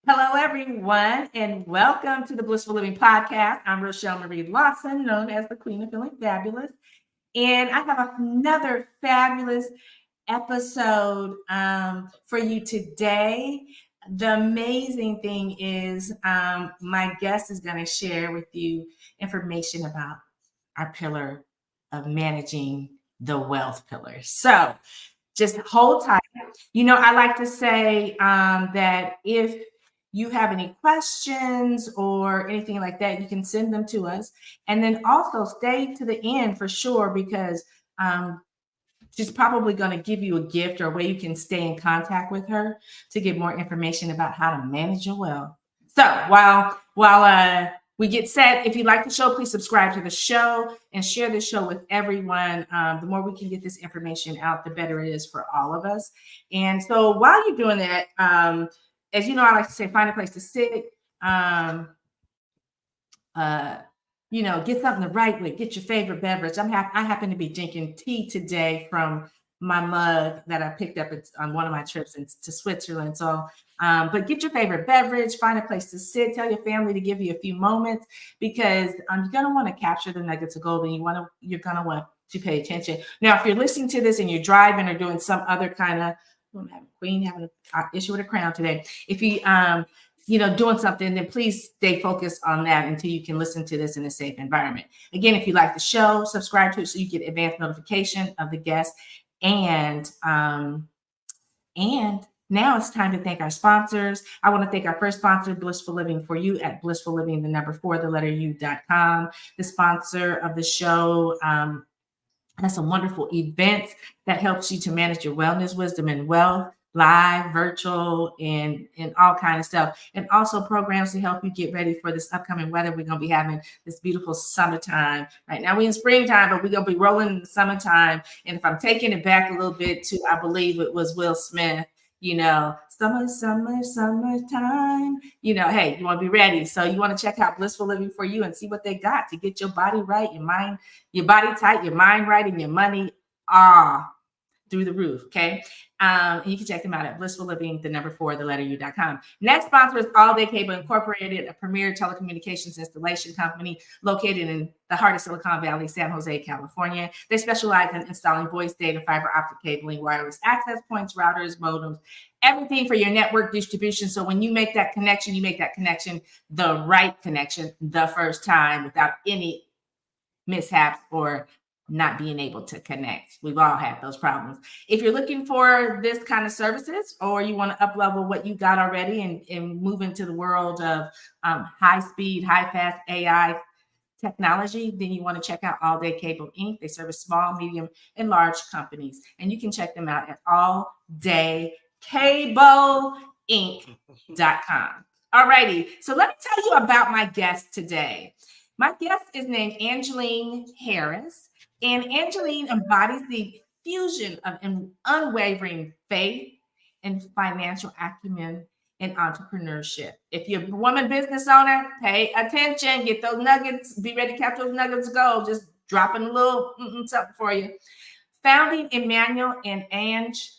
Hello, everyone, and welcome to the Blissful Living Podcast. I'm Rochel Marie Lawson, known as the Queen of Feeling Fabulous. And I have another fabulous episode for you today. The amazing thing is my guest is going to share with you information about our pillar of managing the wealth pillar. So just hold tight. I like to say that if you have any questions or anything like that, you can send them to us. And then also stay to the end for sure, because she's probably going to give you a gift or a way you can stay in contact with her to get more information about how to manage your wealth. So while we get set, if you like the show, please subscribe to the show and share the show with everyone. The more we can get this information out, the better it is for all of us. And so while you're doing that, as you know, I like to say, find a place to sit. Get something to write with, get your favorite beverage. I happen to be drinking tea today from my mug that I picked up on one of my trips to Switzerland. So, but get your favorite beverage, find a place to sit, tell your family to give you a few moments, because you're going to want to capture the nuggets of gold, and you're going to want to pay attention. Now, if you're listening to this and you're driving or doing some other kind of, I'm having Queen having an issue with a crown today. If you, doing something, then please stay focused on that until you can listen to this in a safe environment. Again, if you like the show, subscribe to it so you get advanced notification of the guests. And now it's time to thank our sponsors. I want to thank our first sponsor, Blissful Living for You, at Blissful Living, the number 4, the letter U.com. The sponsor of the show has some wonderful events that helps you to manage your wellness, wisdom, and wealth, live, virtual, and all kind of stuff. And also programs to help you get ready for this upcoming weather. We're going to be having this beautiful summertime. Right now we're in springtime, but we're going to be rolling in the summertime. And if I'm taking it back a little bit to, I believe it was Will Smith, summertime, hey, you want to be ready. So you want to check out Blissful Living for You and see what they got to get your body right, your mind, your body tight, your mind right, and your money through the roof. Okay. You can check them out at Blissful Living, the number 4, the letter U.com. Next sponsor is All Day Cable Incorporated, a premier telecommunications installation company located in the heart of Silicon Valley, San Jose, California. They specialize in installing voice, data, fiber optic cabling, wireless access points, routers, modems, everything for your network distribution. So when you make that connection, the right connection the first time without any mishaps or not being able to connect. We've all had those problems. If you're looking for this kind of services, or you want to up level what you got already and move into the world of high speed, high fast AI technology, then you want to check out All Day Cable Inc. They service small, medium, and large companies. And you can check them out at alldaycableinc.com. All righty. So let me tell you about my guest today. My guest is named Angeleen Harris. And Angeleen embodies the fusion of an unwavering faith and financial acumen and entrepreneurship. If you're a woman business owner, pay attention, get those nuggets, be ready to catch those nuggets go. Just dropping a little something for you. Founding Emmanuel and Ange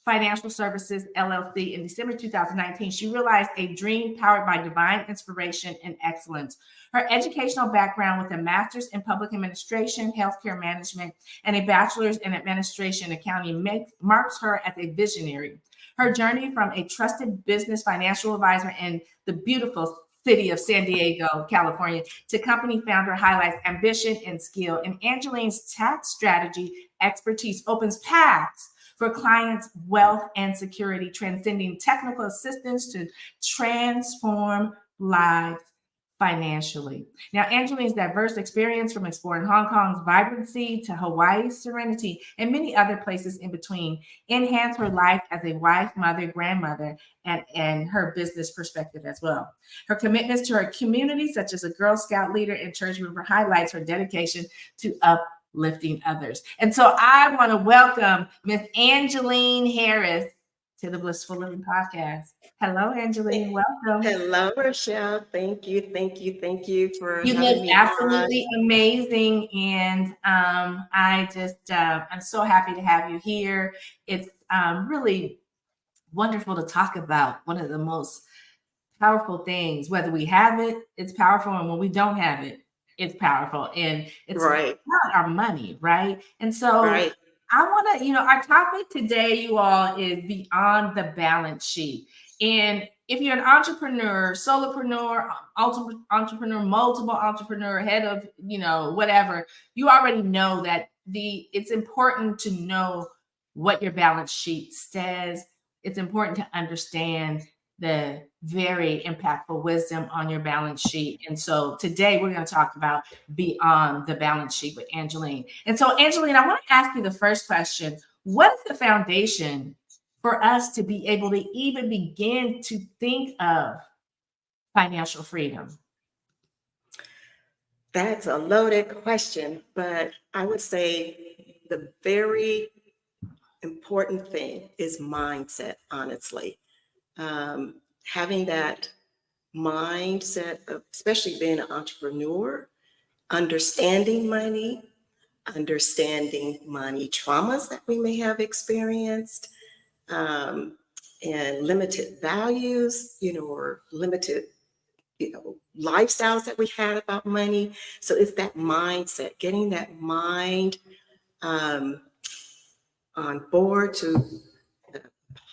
Financial Services, LLC in December 2019, she realized a dream powered by divine inspiration and excellence. Her educational background with a master's in public administration, healthcare management, and a bachelor's in administration accounting marks her as a visionary. Her journey from a trusted business financial advisor in the beautiful city of San Diego, California, to company founder highlights ambition and skill. And Angeleen's tax strategy expertise opens paths for clients' wealth and security, transcending technical assistance to transform lives financially. Now, Angeleen's diverse experience from exploring Hong Kong's vibrancy to Hawaii's serenity and many other places in between enhance her life as a wife, mother, grandmother, and her business perspective as well. Her commitments to her community, such as a Girl Scout leader and church member, highlights her dedication to uplifting others. And so I want to welcome Miss Angeleen Harris to the Blissful Living Podcast. Hello, Angeleen. Welcome. Hello, Rochelle. Thank you for you having look me absolutely on. amazing, and I'm so happy to have you here. It's really wonderful to talk about one of the most powerful things. Whether we have it, it's powerful. And when we don't have it, it's powerful. And it's Right. about our money, right? And so Right. I want to, our topic today, you all, is beyond the balance sheet. And if you're an entrepreneur, solopreneur, ultimate entrepreneur, multiple entrepreneur, head of, whatever, you already know that it's important to know what your balance sheet says. It's important to understand the very impactful wisdom on your balance sheet. And so today we're going to talk about beyond the balance sheet with Angeleen. And so, Angeleen, I want to ask you the first question. What is the foundation for us to be able to even begin to think of financial freedom? That's a loaded question, but I would say the very important thing is mindset, honestly. Having that mindset of, especially being an entrepreneur, understanding money traumas that we may have experienced, and limited values, or limited, lifestyles that we had about money. So it's that mindset, getting that mind on board to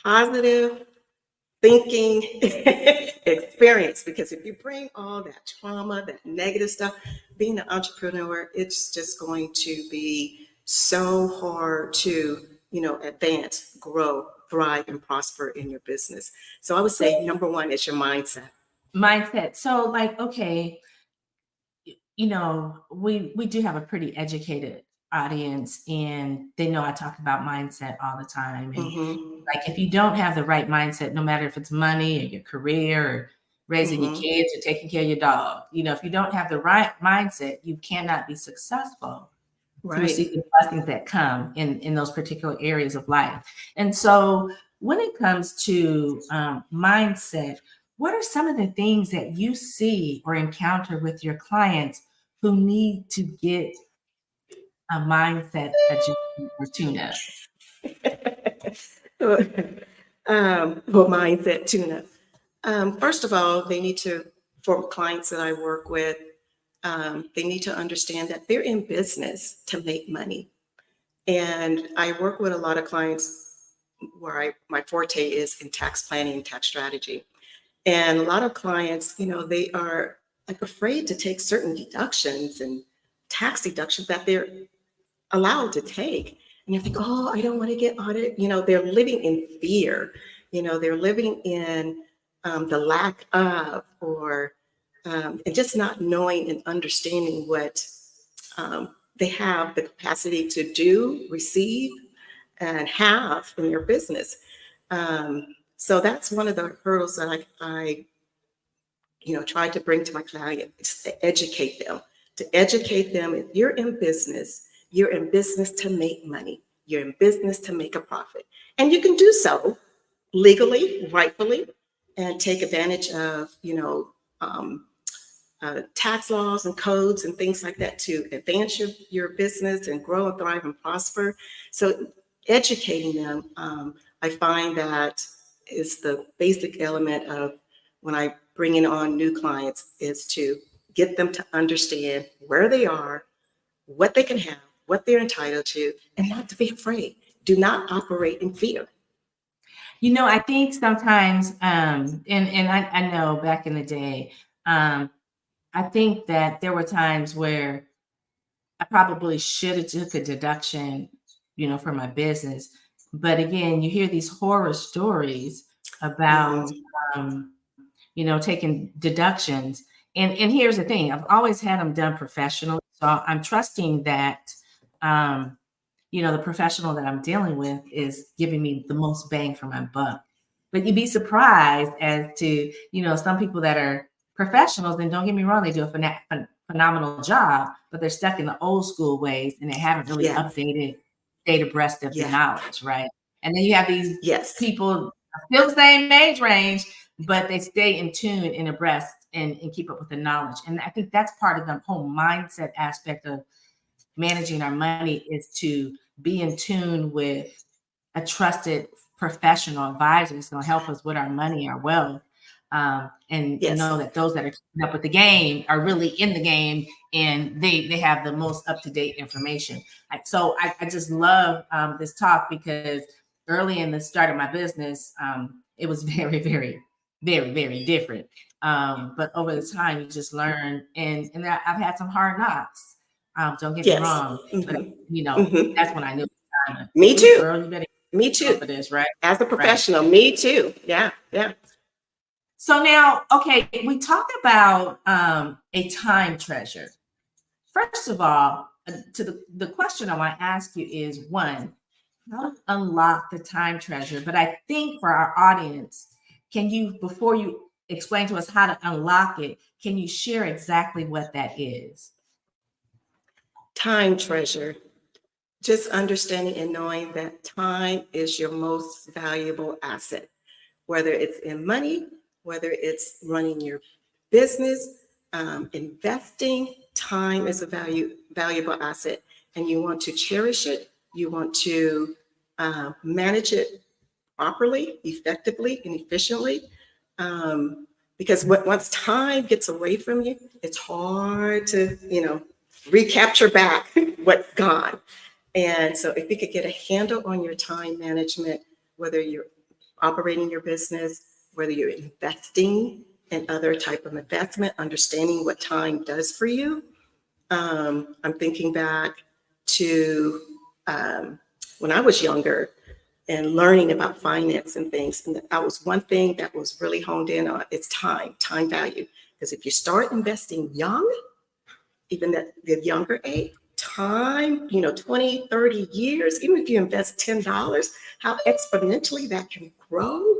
positive thinking experience. Because if you bring all that trauma, that negative stuff, being an entrepreneur, it's just going to be so hard to, advance, grow, thrive, and prosper in your business. So I would say number one is your mindset. So okay, we do have a pretty educated audience, and they know I talk about mindset all the time. And if you don't have the right mindset, no matter if it's money or your career or raising your kids or taking care of your dog, if you don't have the right mindset, you cannot be successful to receive the blessings that come in those particular areas of life. And so when it comes to mindset, what are some of the things that you see or encounter with your clients who need to get a mindset adjustment or tune-up? Mindset tune-up. First of all, they need to, for clients that I work with, they need to understand that they're in business to make money. And I work with a lot of clients where my forte is in tax planning and tax strategy. And a lot of clients, they are afraid to take certain deductions and tax deductions that they're allowed to take. And you think, oh, I don't want to get audited. They're living in fear. They're living in the lack of, or and just not knowing and understanding what they have the capacity to do, receive, and have in your business. So that's one of the hurdles that I try to bring to my clients, to educate them. If you're in business to make money. You're in business to make a profit. And you can do so legally, rightfully, and take advantage of, tax laws and codes and things like that to advance your business and grow and thrive and prosper. So educating them, I find that is the basic element of when I bring in on new clients, is to get them to understand where they are, what they can have, what they're entitled to, and not to be afraid. Do not operate in fear. I think sometimes, and I know back in the day, I think that there were times where I probably should have took a deduction, for my business. But again, you hear these horror stories about, taking deductions. And here's the thing, I've always had them done professionally. So I'm trusting that, the professional that I'm dealing with is giving me the most bang for my buck. But you'd be surprised as to, some people that are professionals, and don't get me wrong, they do a phenomenal job, but they're stuck in the old school ways and they haven't really updated, stayed abreast of the knowledge, right? And then you have these people still the same age range, but they stay in tune and abreast and keep up with the knowledge. And I think that's part of the whole mindset aspect of managing our money, is to be in tune with a trusted professional advisor that's going to help us with our money, our wealth. and Yes. know that those that are keeping up with the game are really in the game, and they have the most up-to-date information. So I just love this talk, because early in the start of my business, it was very, very, very, very different. But over the time, you just learn, and I've had some hard knocks. Don't get me Yes. wrong, but Mm-hmm. that's when I knew. Me too. Girl, you better Me go too. for this, right? As a professional, me too. Yeah, yeah. So now, okay, we talked about a time treasure. First of all, to the question I want to ask you is, one, how to unlock the time treasure? But I think for our audience, can you, before you explain to us how to unlock it, can you share exactly what that is? Time treasure. Just understanding and knowing that time is your most valuable asset, whether it's in money, whether it's running your business, investing. Time is a valuable asset, and you want to cherish it. You want to manage it properly, effectively, and efficiently. Because once time gets away from you, it's hard to, recapture back what's gone. And so if you could get a handle on your time management, whether you're operating your business, whether you're investing in other type of investment, understanding what time does for you. I'm thinking back to when I was younger and learning about finance and things. And that was one thing that was really honed in on, it's time value. Because if you start investing young, even at the younger age, time, 20, 30 years, even if you invest $10, how exponentially that can grow.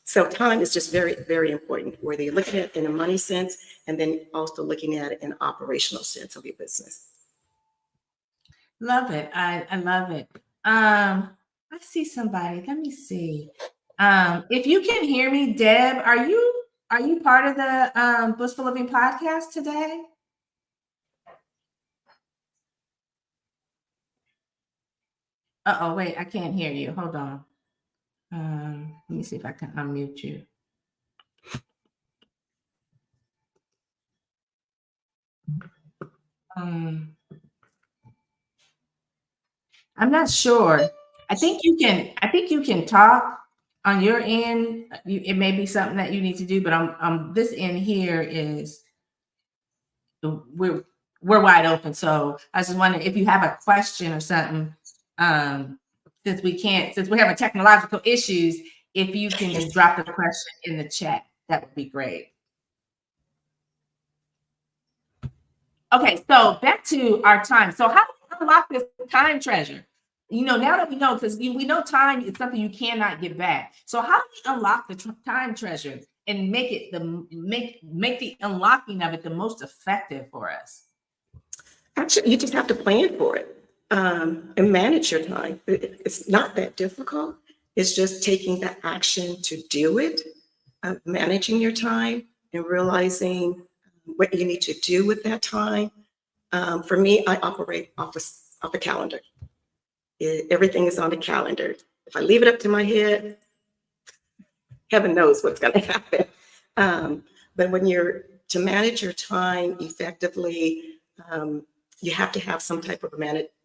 So time is just very, very important, whether you're looking at it in a money sense, and then also looking at it in an operational sense of your business. Love it. I love it. I see somebody. Let me see. If you can hear me, Deb, are you part of the Blissful Living podcast today? Uh-oh, wait, I can't hear you. Hold on. Let me see if I can unmute you. I'm not sure. I think you can talk on your end. It may be something that you need to do, but this end here is we're wide open. So I was just wondering if you have a question or something. Since we're having technological issues, if you can just drop the question in the chat, that would be great. Okay, so back to our time. So how do we unlock this time treasure? Now that we know, because we know time is something you cannot get back. So how do we unlock the time treasure and make it make the unlocking of it the most effective for us? Actually, you just have to plan for it and manage your time. It's not that difficult. It's just taking the action to do it, managing your time and realizing what you need to do with that time. For me, I operate off a calendar. Everything is on the calendar. If I leave it up to my head, heaven knows what's going to happen. But when you're to manage your time effectively, you have to have some type of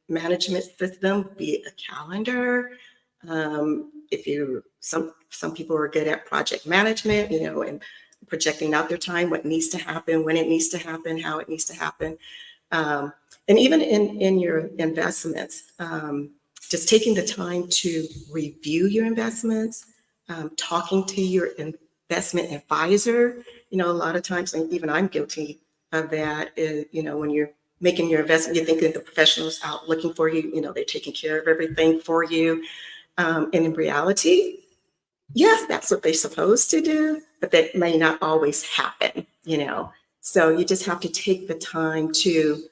management system, be it a calendar. If you some people are good at project management, and projecting out their time, what needs to happen, when it needs to happen, how it needs to happen. And even in your investments, just taking the time to review your investments, talking to your investment advisor. A lot of times, and even I'm guilty of that, when you're making your investment, you're thinking the professionals out looking for you, they're taking care of everything for you. And in reality, yes, that's what they're supposed to do, but that may not always happen, So you just have to take the time to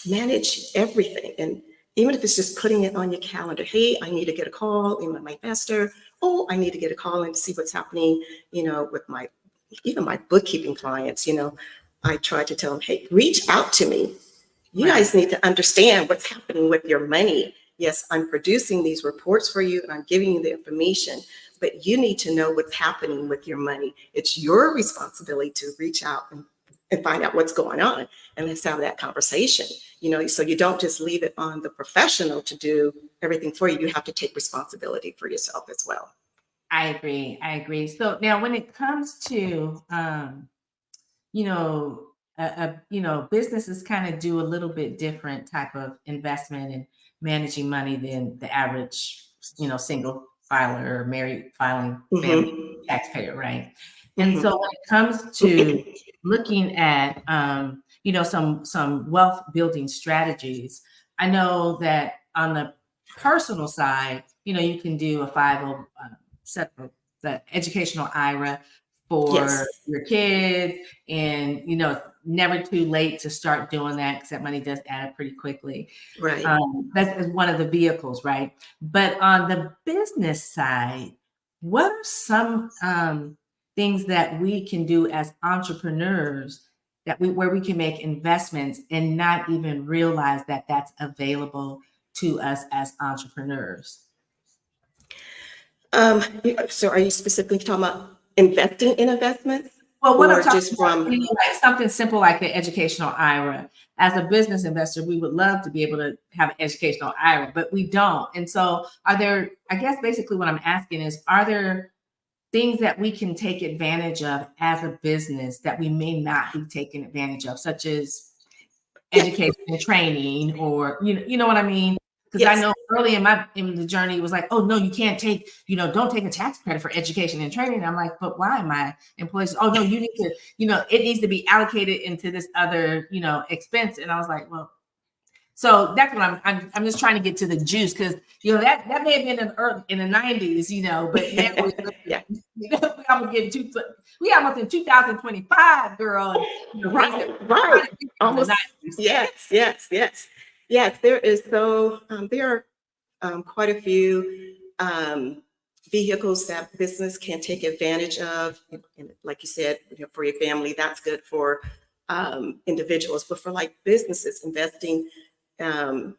manage everything. And even if it's just putting it on your calendar, hey, I need to get a call in my investor. Oh, I need to get a call and see what's happening, with even my bookkeeping clients, I try to tell them, hey, reach out to me. You guys need to understand what's happening with your money. Yes, I'm producing these reports for you and I'm giving you the information, but you need to know what's happening with your money. It's your responsibility to reach out and find out what's going on, and let's have that conversation. So you don't just leave it on the professional to do everything for you. You have to take responsibility for yourself as well. I agree. So now when it comes to, businesses kind of do a little bit different type of investment and managing money than the average, single filer or married filing family taxpayer, right? And so when it comes to looking at, some wealth building strategies, I know that on the personal side, you can do a 50 set of the educational IRA for Yes. your kids, and never too late to start doing that, because that money does add up pretty quickly. Right. That's one of the vehicles, right? But on the business side, what are some things that we can do as entrepreneurs where we can make investments and not even realize that that's available to us as entrepreneurs? So are you specifically talking about investing in investments? Well, what I'm Or talking just about, from like something simple like the educational IRA. As a business investor, we would love to be able to have an educational IRA, but we don't. And so I guess basically what I'm asking is, are there things that we can take advantage of as a business that we may not be taking advantage of, such as education and training, or you know what I mean? Because I Yes. know early in the journey, it was like, oh no, you can't take, don't take a tax credit for education and training. And I'm like, but why? My employees, oh no, you need to, it needs to be allocated into this other, expense. And I was like, well, so that's what I'm just trying to get to the juice, because that may have been in the 90s, but now Yeah. we almost in 2025, girl. And, Right. Almost. Yes. There is there are quite a few vehicles that business can take advantage of. And like you said, for your family, that's good for individuals, but for like businesses, investing in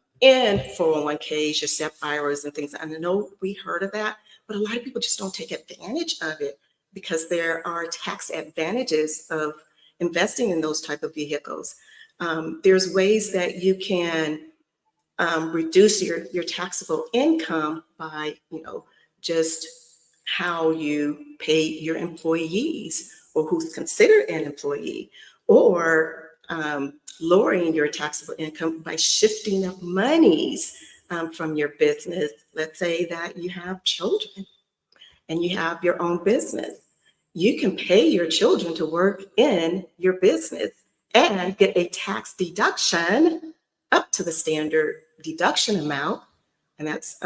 401ks, your SEP IRAs and things. I know we heard of that, but a lot of people just don't take advantage of it because there are tax advantages of investing in those type of vehicles. There's ways that you can reduce your taxable income by, just how you pay your employees or who's considered an employee, or lowering your taxable income by shifting of monies from your business. Let's say that you have children and you have your own business. You can pay your children to work in your business and get a tax deduction up to the standard deduction amount. And that's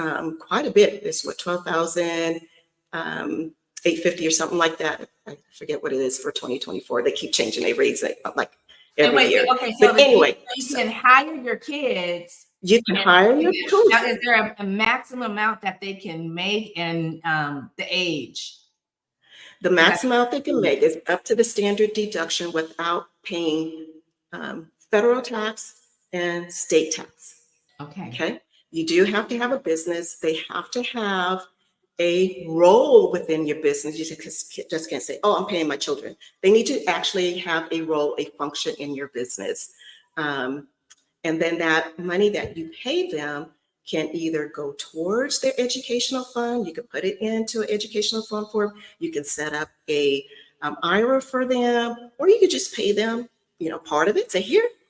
quite a bit. It's what, 12,850 or something like that. I forget what it is for 2024. They keep changing. They raise it like every year. Okay, so but anyway, you can hire your kids. You can hire your children. Now, is there a maximum amount that they can make, and the age? The maximum amount they can make is up to the standard deduction without paying federal tax and state tax. Okay. You do have to have a business. They have to have a role within your business. You just can't say, oh, I'm paying my children. They need to actually have a role, a function in your business. And then that money that you pay them can either go towards their educational fund. You can put it into an educational fund for them. You can set up a IRA for them, or you could just pay them, part of it. Say,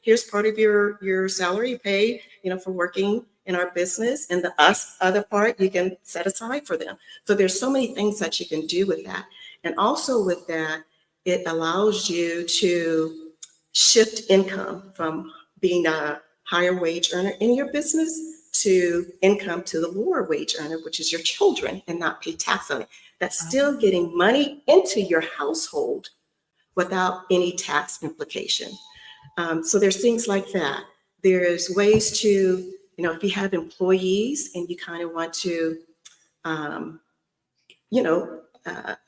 here's part of your salary you pay, for working in our business, and the other part you can set aside for them. So there's so many things that you can do with that. And also with that, it allows you to shift income from being a higher wage earner in your business to income to the lower wage earner, which is your children, and not pay tax on it. That's still getting money into your household without any tax implication. So there's things like that. There's ways to, if you have employees and you kind of want to,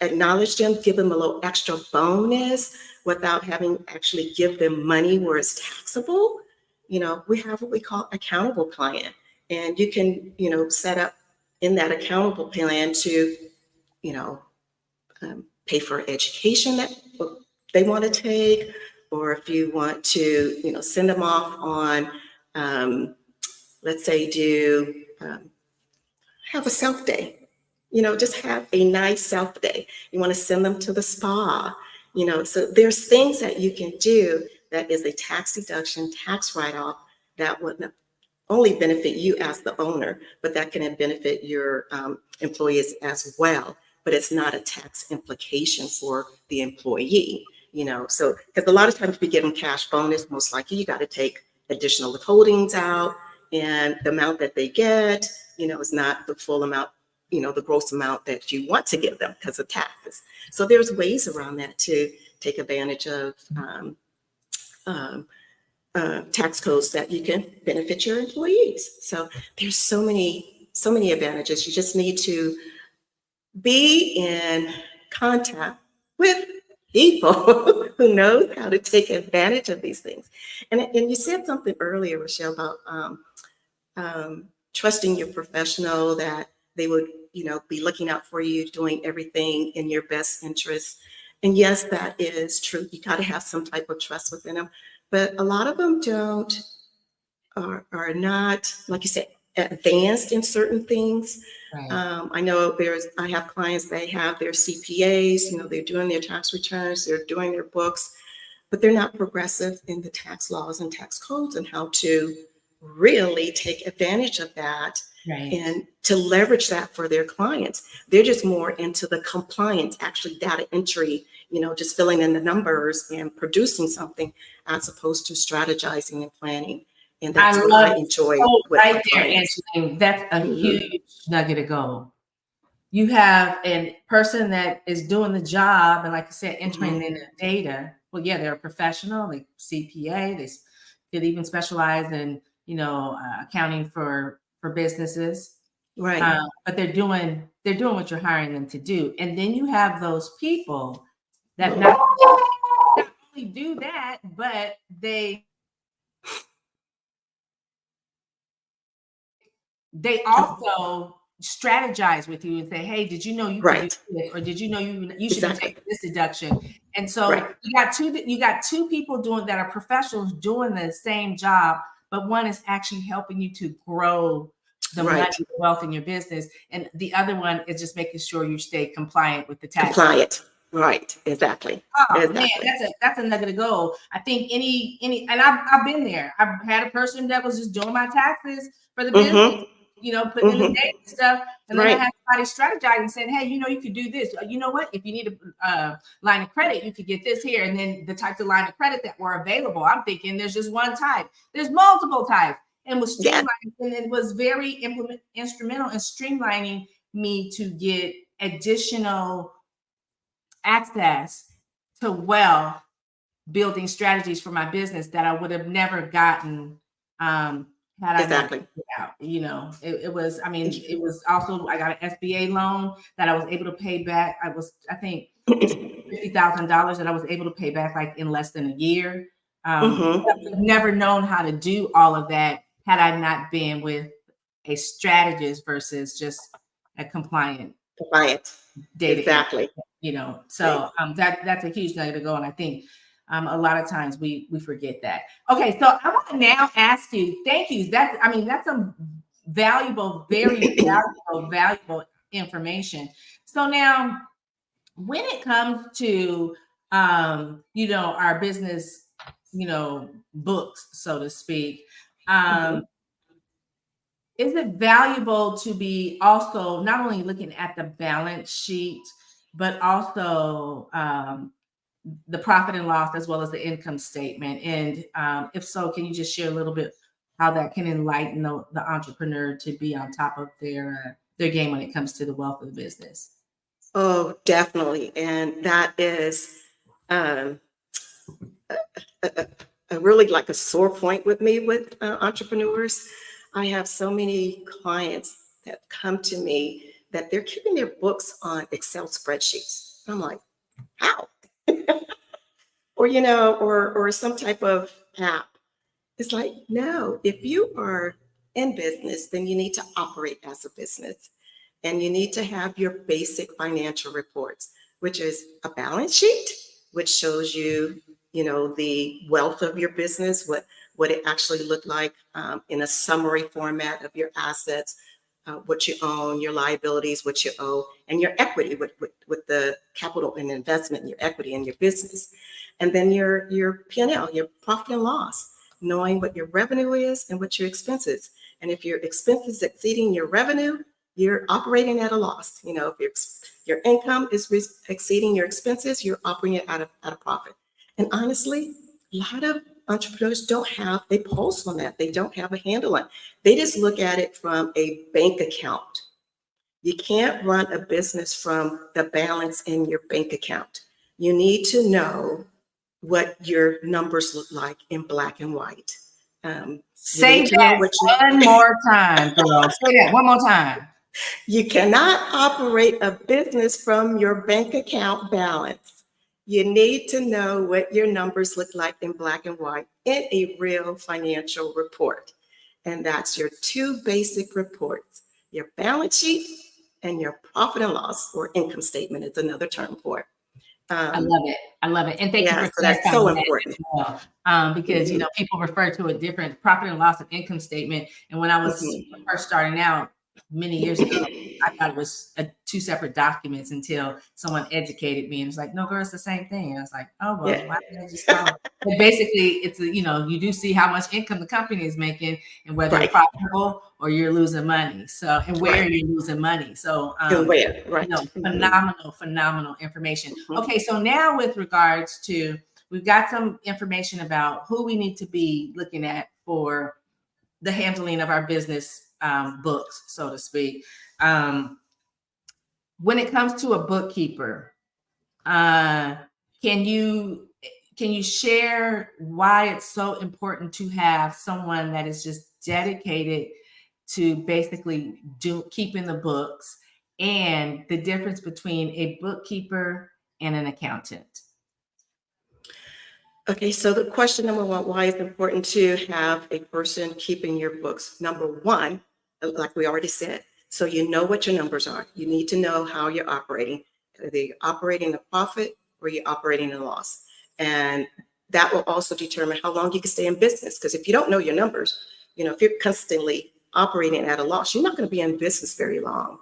acknowledge them, give them a little extra bonus without having actually give them money where it's taxable. We have what we call accountable plan, and you can, set up in that accountable plan to you know, pay for education that they want to take, or if you want to, you know, send them off on, let's say, have a self day, you know, just have a nice self day. You want to send them to the spa, you know, so there's things that you can do that is a tax deduction, tax write-off that would not only benefit you as the owner, but that can benefit your employees as well. But it's not a tax implication for the employee, you know. So, because a lot of times if you give them cash bonus, most likely you got to take additional withholdings out, and the amount that they get, you know, is not the full amount, you know, the gross amount that you want to give them because of taxes. So there's ways around that to take advantage of tax codes that you can benefit your employees. So there's so many advantages. You just need to be in contact with people who know how to take advantage of these things. And you said something earlier, Rochelle, about trusting your professional, that they would, you know, be looking out for you, doing everything in your best interest. And yes, that is true. You got to have some type of trust within them. But a lot of them are not, like you said, advanced in certain things. Right. I know I have clients, they have their CPAs, you know, they're doing their tax returns, they're doing their books, but they're not progressive in the tax laws and tax codes and how to really take advantage of that. Right. And to leverage that for their clients. They're just more into the compliance, actually data entry, you know, just filling in the numbers and producing something, as opposed to strategizing and planning. And that's what I enjoy with right my there, clients. Angeleen. That's a huge nugget of gold. You have a person that is doing the job, and like I said, entering in the data. Well, yeah, they're a professional, like CPA. They could even specialize in, you know, accounting for businesses. Right. But they're doing what you're hiring them to do. And then you have those people that not only do that, but they also strategize with you and say, hey, did you know you could do this? Or did you know you should be taking this deduction? And so you got two people doing that are professionals doing the same job, but one is actually helping you to grow the money, the wealth in your business, and the other one is just making sure you stay compliant with the tax. Compliant. Right. Exactly. Oh man, that's a nugget of gold. I think any, and I've been there. I've had a person that was just doing my taxes for the business, you know, putting in the date and stuff, and then I had somebody strategizing and saying, hey, you know, you could do this. You know what? If you need a line of credit, you could get this here, and then the types of line of credit that were available. I'm thinking there's just one type. There's multiple types, and was streamlining, and it was very instrumental in streamlining me to get additional access to wealth building strategies for my business that I would have never gotten had I not figured it out. You know, it was, I mean, it was also, I got an SBA loan that I was able to pay back. I think $50,000 that I was able to pay back like in less than a year. I've never known how to do all of that had I not been with a strategist versus just a compliant data. Exactly. You know, so that's a huge nugget to go. And I think a lot of times we forget that. Okay, so I want to now ask you, thank you. That's some valuable, very valuable information. So now when it comes to you know, our business, you know, books, so to speak, is it valuable to be also not only looking at the balance sheet, but also the profit and loss as well as the income statement? And if so, can you just share a little bit how that can enlighten the entrepreneur to be on top of their game when it comes to the wealth of the business? Oh, definitely. And that is a really like a sore point with me with entrepreneurs. I have so many clients that come to me that they're keeping their books on Excel spreadsheets. I'm like, how? Or, you know, or some type of app. It's like, no, if you are in business, then you need to operate as a business. And you need to have your basic financial reports, which is a balance sheet, which shows you, the wealth of your business, what it actually looked like in a summary format of your assets, what you own, your liabilities, what you owe, and your equity with the capital and investment, your equity in your business. And then your P&L, your profit and loss, knowing what your revenue is and what your expenses. And if your expenses exceeding your revenue, you're operating at a loss. If your income is exceeding your expenses, you're operating at a profit. And honestly, a lot of entrepreneurs don't have a pulse on that. They don't have a handle on it. They just look at it from a bank account. You can't run a business from the balance in your bank account. You need to know what your numbers look like in black and white. Say that one more time, girl. Say that one more time. You cannot operate a business from your bank account balance. You need to know what your numbers look like in black and white in a real financial report. And that's your two basic reports, your balance sheet and your profit and loss, or income statement is another term for it. I love it. I love it. And thank you for so that's so important. As well. Because, people refer to a different profit and loss of income statement. And when I was first starting out many years ago, I thought it was two separate documents until someone educated me and was like, no, girl, it's the same thing. And I was like, oh, well, why didn't I just follow? But basically, it's, you do see how much income the company is making and whether you're profitable or you're losing money. So, and where you're losing money. So, phenomenal information. Okay. So now with regards to, we've got some information about who we need to be looking at for the handling of our business books, so to speak. When it comes to a bookkeeper, can you share why it's so important to have someone that is just dedicated to basically keeping the books, and the difference between a bookkeeper and an accountant? Okay, so the question number one, why it's important to have a person keeping your books? Number one, like we already said, so you know what your numbers are. You need to know how you're operating. Are they operating a profit or you're operating a loss? And that will also determine how long you can stay in business. Because if you don't know your numbers, if you're constantly operating at a loss, you're not going to be in business very long.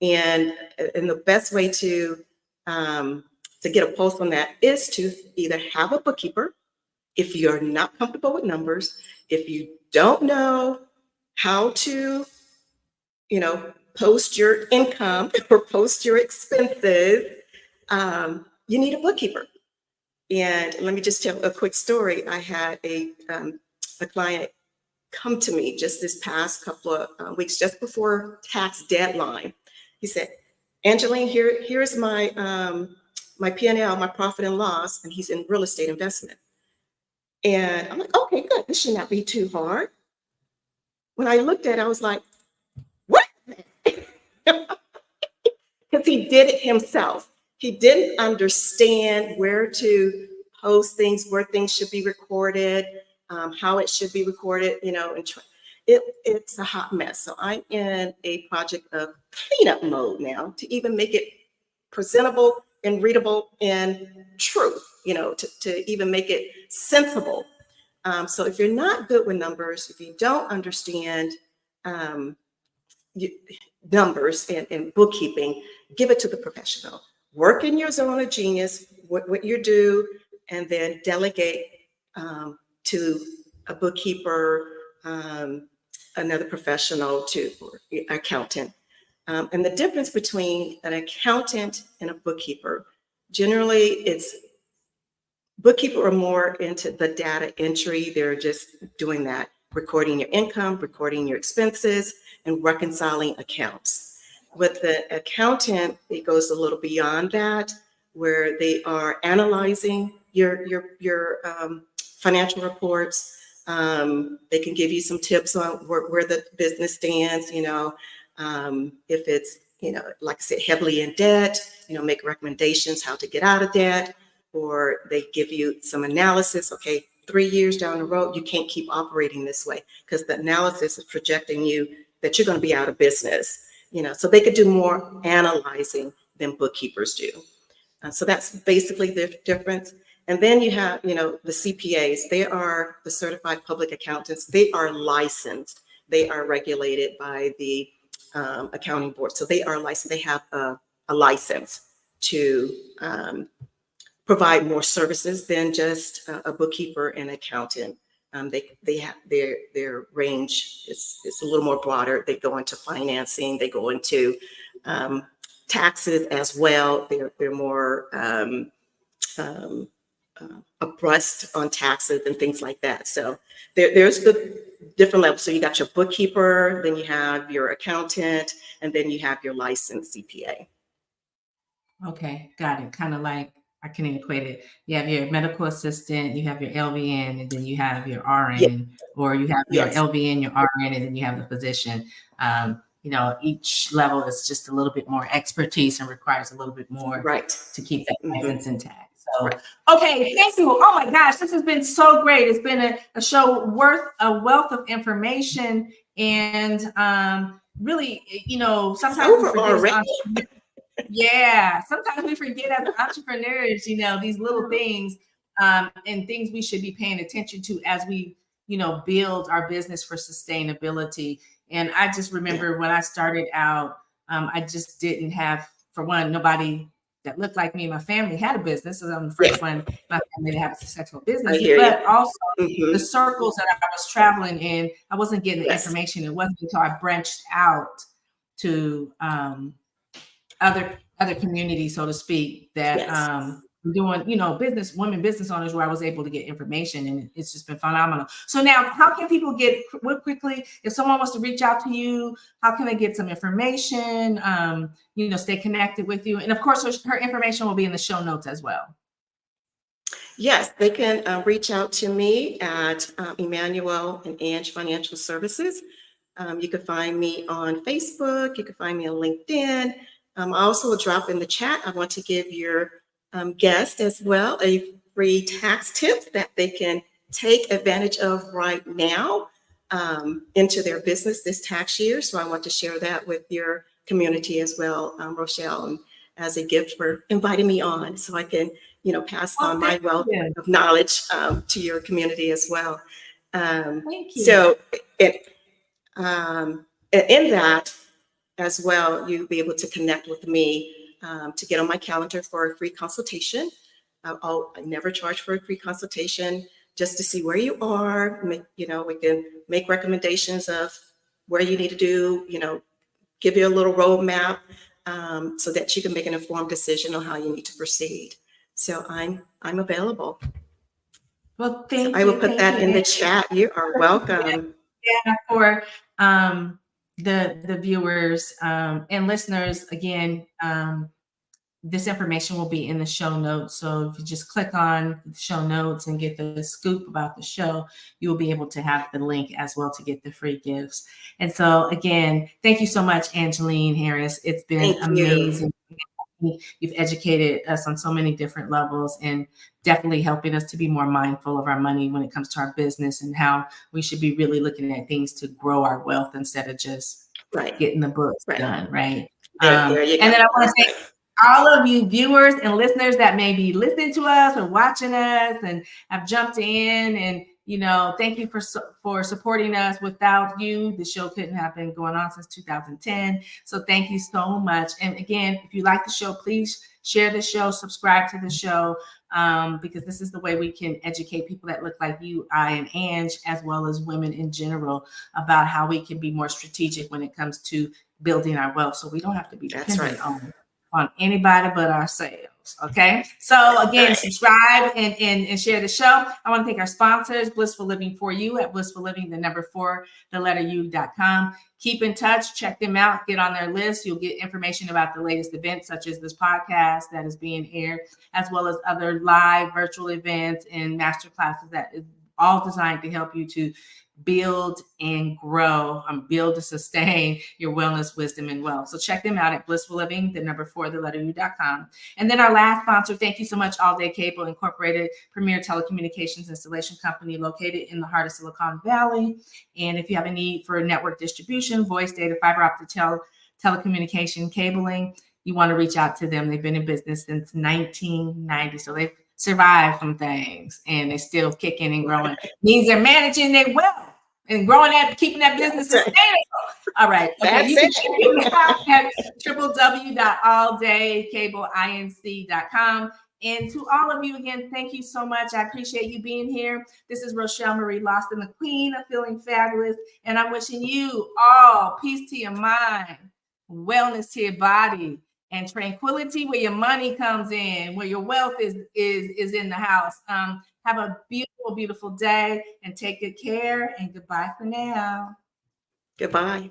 And the best way to get a pulse on that is to either have a bookkeeper if you're not comfortable with numbers, if you don't know how to, post your income or post your expenses, you need a bookkeeper. And let me just tell a quick story. I had a client come to me just this past couple of weeks, just before tax deadline. He said, Angeline, here's my my P&L, my profit and loss, and he's in real estate investment. And I'm like, okay, good. This should not be too hard. When I looked at it, I was like, what? Because he did it himself. He didn't understand where to post things, where things should be recorded, how it should be recorded, and it's a hot mess. So I'm in a project of cleanup mode now to even make it presentable and readable and true, to even make it sensible. So if you're not good with numbers, if you don't understand numbers and bookkeeping, give it to the professional. Work in your zone of genius, what you do, and then delegate to a bookkeeper, another professional, to accountant. And the difference between an accountant and a bookkeeper, generally it's bookkeeper are more into the data entry. They're just doing that, recording your income, recording your expenses, and reconciling accounts. With the accountant, it goes a little beyond that, where they are analyzing your financial reports. They can give you some tips on where the business stands, if it's, like I said, heavily in debt, make recommendations how to get out of debt, or they give you some analysis. Okay, 3 years down the road, you can't keep operating this way because the analysis is projecting you that you're going to be out of business. so they could do more analyzing than bookkeepers do. So that's basically the difference. And then you have, the CPAs. They are the certified public accountants. They are licensed. They are regulated by the accounting board. So they are licensed. They have a license to provide more services than just a bookkeeper and accountant. They have their range is a little more broader. They go into financing. They go into taxes as well. They're more abreast on taxes and things like that. So there's the different levels. So you got your bookkeeper, then you have your accountant, and then you have your licensed CPA. Okay, got it. Kind of like I can equate it. You have your medical assistant, you have your LVN, and then you have your RN, or you have your Yes. LVN, your RN, and then you have the physician. Each level is just a little bit more expertise and requires a little bit more to keep that license intact. So, okay, thank you. Oh my gosh, this has been so great. It's been a show worth a wealth of information, and really, sometimes we forget. Sometimes we forget as entrepreneurs, these little things and things we should be paying attention to as we, build our business for sustainability. And I just remember when I started out, I just didn't have, for one, nobody that looked like me and my family had a business. So I'm the first one in my family to have a successful business, but also the circles that I was traveling in, I wasn't getting the information. It wasn't until I branched out to other communities, so to speak, that doing, women business owners, where I was able to get information, and it's just been phenomenal. So now, how can people get quickly, if someone wants to reach out to you, how can they get some information, stay connected with you? And of course, her information will be in the show notes as well. Yes, they can reach out to me at Emmanuel and Ange Financial Services. You can find me on Facebook. You can find me on LinkedIn. I also will drop in the chat. I want to give your guest as well a free tax tip that they can take advantage of right now into their business this tax year. So I want to share that with your community as well, Rochel, as a gift for inviting me on, so I can, pass on my wealth of knowledge to your community as well. Thank you. So in that as well, you'll be able to connect with me to get on my calendar for a free consultation. I never charge for a free consultation, just to see where you are. We can make recommendations of where you need to do, give you a little roadmap so that you can make an informed decision on how you need to proceed. So I'm available. Well, thank you. I will put that in the chat. You are welcome. For the viewers and listeners, again, this information will be in the show notes. So if you just click on the show notes and get the scoop about the show, you will be able to have the link as well to get the free gifts. And so again, thank you so much, Angeleen Harris. It's been amazing. You've educated us on so many different levels, and definitely helping us to be more mindful of our money when it comes to our business, and how we should be really looking at things to grow our wealth instead of just getting the books done, right? There you go. And then I want to thank all of you viewers and listeners that may be listening to us or watching us and have jumped in, and thank you for supporting us. Without you, the show couldn't have been going on since 2010. So thank you so much. And again, if you like the show, please share the show, subscribe to the show, because this is the way we can educate people that look like you, I, and Ange, as well as women in general, about how we can be more strategic when it comes to building our wealth, so we don't have to be dependent on anybody but ourselves. Okay. So again, subscribe and share the show. I want to thank our sponsors, Blissful Living for You at Blissful Living, the number 4, the letter U.com. Keep in touch, check them out, get on their list. You'll get information about the latest events, such as this podcast that is being aired, as well as other live virtual events and master classes that is all designed to help you to build and grow, build to sustain your wellness, wisdom, and wealth. So check them out at Blissful Living, the number 4, the letter U.com. And then our last sponsor, thank you so much, All Day Cable Incorporated, premier telecommunications installation company located in the heart of Silicon Valley. And if you have a need for network distribution, voice, data, fiber optic telecommunication cabling, you want to reach out to them. They've been in business since 1990. So they've survived some things and they're still kicking and growing. Means they're managing their wealth and growing that, keeping that business sustainable. All right. Okay. You can check it out at www.alldaykableInc.com. And to all of you again, thank you so much. I appreciate you being here. This is Rochel Marie Lawson, the queen of feeling fabulous. And I'm wishing you all peace to your mind, wellness to your body, and tranquility where your money comes in, where your wealth is in the house. Have a beautiful, beautiful day and take good care. And goodbye for now. Goodbye.